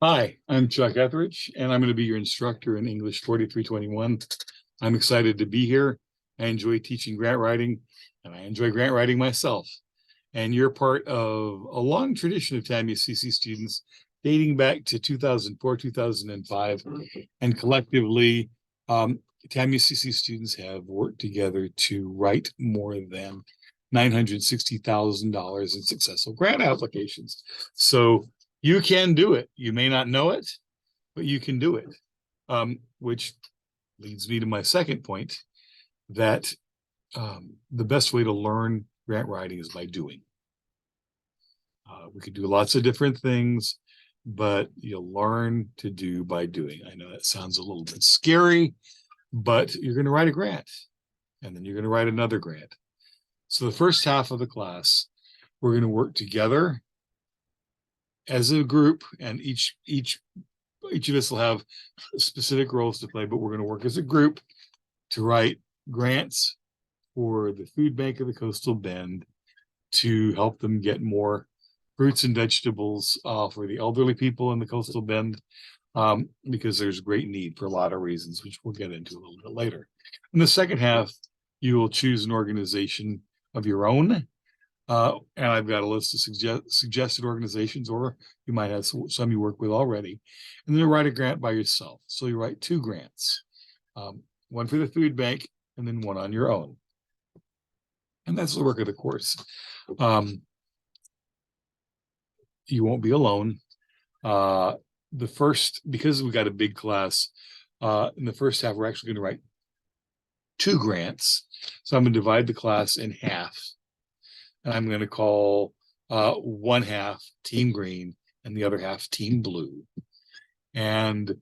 Hi, I'm Chuck Etheridge, and I'm going to be your instructor in English 4321. I'm excited to be here. I enjoy teaching grant writing, and I enjoy grant writing myself. And you're part of a long tradition of TAMU-CC students dating back to 2004, 2005. And collectively, TAMU-CC students have worked together to write more than $960,000 in successful grant applications. So you can do it. You may not know it, but you can do it. Which leads me to my second point, that the best way to learn grant writing is by doing. We could do lots of different things, but you'll learn to do by doing. I know that sounds a little bit scary, but you're going to write a grant, and then you're going to write another grant. So the first half of the class, we're going to work together as a group, and each of us will have specific roles to play, but we're going to work as a group to write grants for the food bank of the Coastal Bend to help them get more fruits and vegetables for the elderly people in the Coastal Bend, because there's great need for a lot of reasons, which we'll get into a little bit later. In the second half, you will choose an organization of your own. And I've got a list of suggested organizations, or you might have some you work with already. And then you write a grant by yourself. So you write two grants, one for the food bank and then one on your own. And that's the work of the course. You won't be alone. Because we got a big class, in the first half, we're actually going to write two grants. So I'm going to divide the class in half. And I'm going to call one half Team Green and the other half Team Blue. And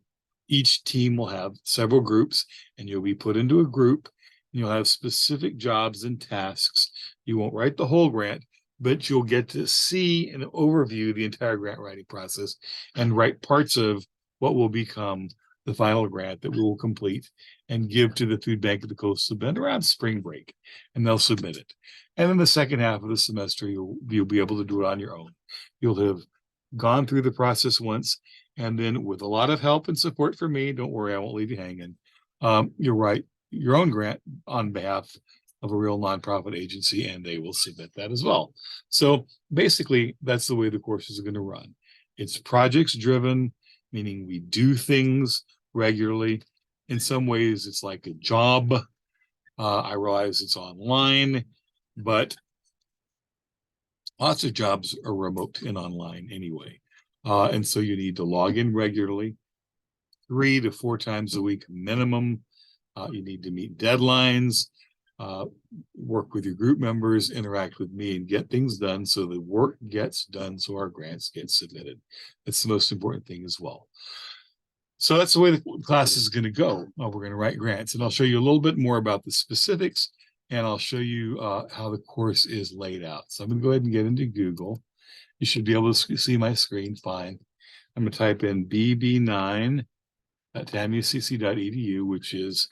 each team will have several groups, and you'll be put into a group. And you'll have specific jobs and tasks. You won't write the whole grant, but you'll get to see and overview the entire grant writing process and write parts of what will become the final grant that we will complete and give to the food bank of the Coastal Bend around spring break, and they'll submit it. And in the second half of the semester, you'll be able to do it on your own. You'll have gone through the process once, and then with a lot of help and support from me, don't worry, I won't leave you hanging. You'll write your own grant on behalf of a real nonprofit agency, and they will submit that as well. So basically, that's the way the course is going to run. It's projects driven, meaning we do things regularly. In some ways, it's like a job. I realize it's online, but lots of jobs are remote and online anyway. And so you need to log in regularly, 3 to 4 times a week minimum. You need to meet deadlines, work with your group members, interact with me, and get things done so the work gets done, so our grants get submitted. That's the most important thing as well. So that's the way the class is going to go. We're going to write grants, and I'll show you a little bit more about the specifics, and I'll show you how the course is laid out. So I'm going to go ahead and get into Google. You should be able to see my screen fine. I'm going to type in bb9.tamucc.edu, which is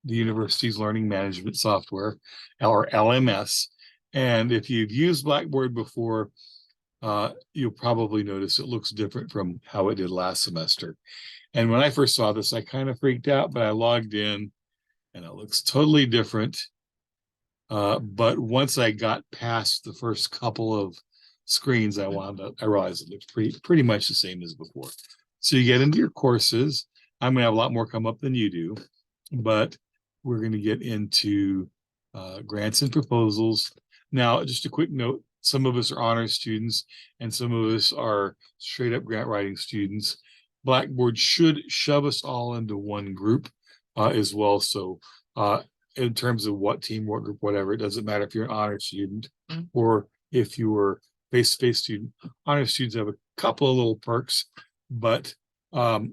the university's learning management software, or LMS. And if you've used Blackboard before, you'll probably notice it looks different from how it did last semester. And when I first saw this, I kind of freaked out, but I logged in and it looks totally different. But once I got past the first couple of screens, I realized it looked pretty much the same as before. So you get into your courses. I'm going to have a lot more come up than you do, but we're going to get into grants and proposals. Now, just a quick note, some of us are honors students and some of us are straight up grant writing students. Blackboard should shove us all into one group as well. So in terms of what team, what group, whatever, it doesn't matter if you're an honor student or if you were face-to-face student. Honor students have a couple of little perks, but for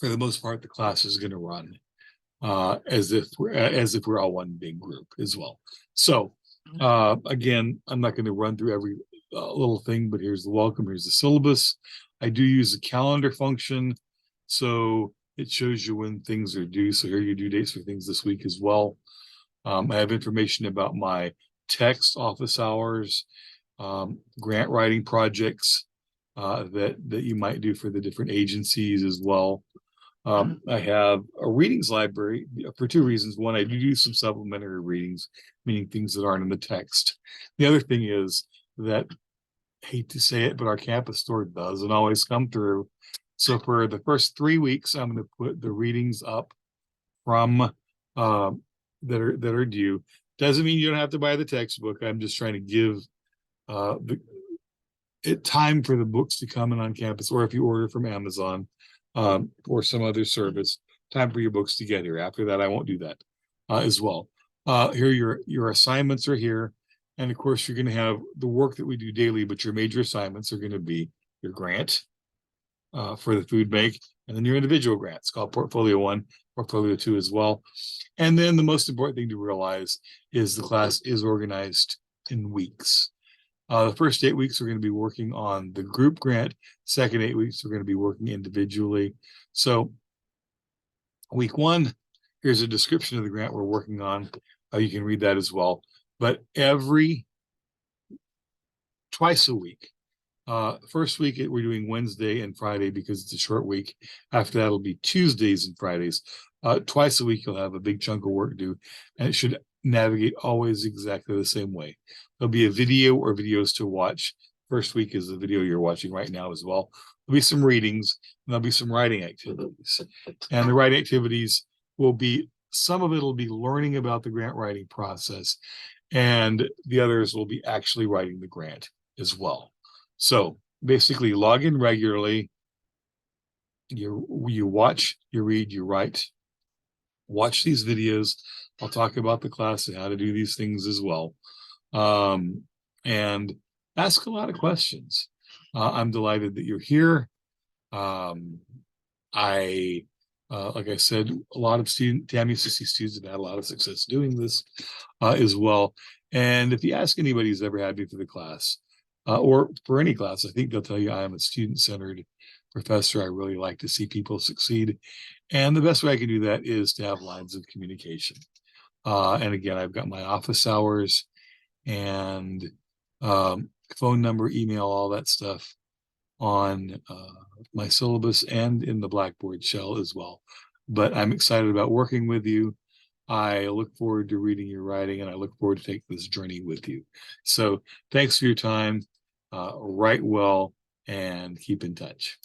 the most part, the class is going to run as if we're all one big group as well. So again, I'm not going to run through every little thing, but here's the welcome. Here's the syllabus. I do use the calendar function, so it shows you when things are due. So here are your due dates for things this week as well. I have information about my text office hours, grant writing projects, that you might do for the different agencies as well. I have a readings library for two reasons. One, I do some supplementary readings, meaning things that aren't in the text. The other thing is that, I hate to say it, but our campus store doesn't always come through. So for the first 3 weeks, I'm going to put the readings up from that are due. Doesn't mean you don't have to buy the textbook. I'm just trying to give it time for the books to come in on campus, or if you order from Amazon or some other service, time for your books to get here. After that, I won't do that as well. Here, your assignments are here. And of course, you're going to have the work that we do daily, but your major assignments are going to be your grant for the food bank, and then your individual grants called Portfolio 1, Portfolio 2 as well. And then the most important thing to realize is the class is organized in weeks. The first 8 weeks, we're going to be working on the group grant. Second 8 weeks, we're going to be working individually. So week 1, here's a description of the grant we're working on. You can read that as well. But twice a week. First week, we're doing Wednesday and Friday because it's a short week. After that, it'll be Tuesdays and Fridays. Twice a week, you'll have a big chunk of work due, and it should navigate always exactly the same way. There'll be a video or videos to watch. First week is the video you're watching right now as well. There'll be some readings, and there'll be some writing activities. And the writing activities will be, some of it will be learning about the grant writing process, and the others will be actually writing the grant as well. So basically, log in regularly. You watch, you read, you write. Watch these videos. I'll talk about the class and how to do these things as well. And ask a lot of questions. I'm delighted that you're here. Like I said, a lot of TAM UCC students have had a lot of success doing this as well. And if you ask anybody who's ever had me for the class, or for any class, I think they'll tell you I am a student-centered professor. I really like to see people succeed. And the best way I can do that is to have lines of communication. And again, I've got my office hours and phone number, email, all that stuff on my syllabus and in the Blackboard shell as well. But I'm excited about working with you. I look forward to reading your writing, and I look forward to taking this journey with you. So thanks for your time. Write well and keep in touch.